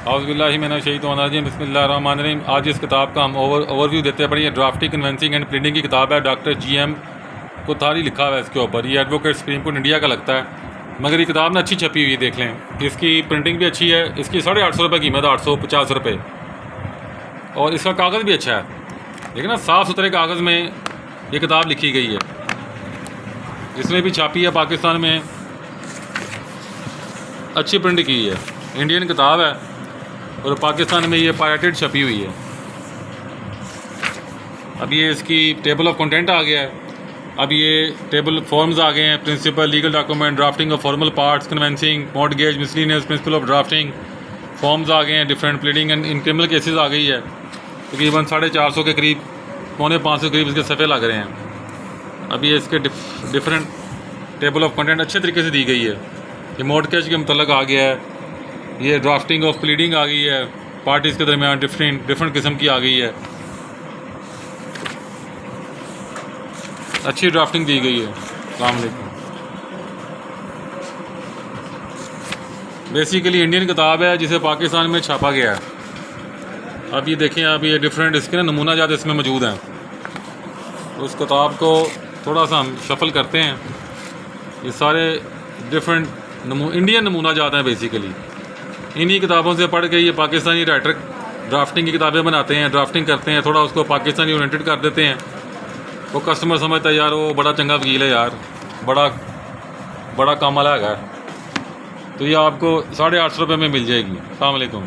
औज़ुबिल्लाहिमिनश्शैतानिर्रजीम बिस्मिल्लाहिर्रहमानिर्रहीम। आज इस किताब का हम ओवरव्यू देते हैं। पढ़िए, ड्राफ्टिंग, कन्वेंसिंग एंड प्रिंटिंग की किताब है। डॉक्टर GM कोठारी लिखा हुआ है इसके ऊपर। ये एडवोकेट सुप्रीम कोर्ट इंडिया का लगता है, मगर ये किताब ना अच्छी छपी हुई है, देख लें। इसकी प्रिंटिंग भी अच्छी है। इसकी 850 रुपये कीमत है, 850 रुपये। और इसका कागज़ भी अच्छा है, देखिए ना, साफ़ सुथरे कागज़ में ये किताब लिखी गई है। इसमें भी छापी है पाकिस्तान में, अच्छी प्रिंट की है। इंडियन किताब है और पाकिस्तान में ये पायरेटेड छपी हुई है। अब ये इसकी टेबल ऑफ कंटेंट आ गया है। अब ये टेबल फॉर्म्स आ गए हैं: principle, legal document, drafting of formal parts, conveyancing, mortgage, miscellaneous, principle of drafting. Forms आ गए हैं different. Pleading and in criminal cases आ गई है। तकरीबन 450 के करीब, 450 के करीब इसके सफ़े लग रहे हैं। अब ये इसके डिफरेंट टेबल ऑफ कंटेंट अच्छे तरीके से दी गई है। ये मॉर्टगेज के मतलब आ गया है। ये ड्राफ्टिंग ऑफ प्लीडिंग आ गई है, पार्टीज़ के दरमियान डिफरेंट किस्म की आ गई है। अच्छी ड्राफ्टिंग दी गई है। अस्सलाम वालेकुम। बेसिकली इंडियन किताब है जिसे पाकिस्तान में छापा गया है। अब ये देखें, अब ये डिफरेंट इसके ना नमूना जात इसमें मौजूद हैं। उस किताब को थोड़ा सा हम शफल करते हैं। ये सारे डिफरेंट इंडियन नमूना जात हैं। बेसिकली इन्हीं किताबों से पढ़ के ये पाकिस्तानी राइटर ड्राफ्टिंग की किताबें बनाते हैं, ड्राफ्टिंग करते हैं, थोड़ा उसको पाकिस्तानी ओरिएंटेड कर देते हैं। वो कस्टमर समझता है यार वो बड़ा चंगा वकील है, यार बड़ा काम वाला है। तो ये आपको 850 रुपये में मिल जाएगी। अस्सलाम वालेकुम।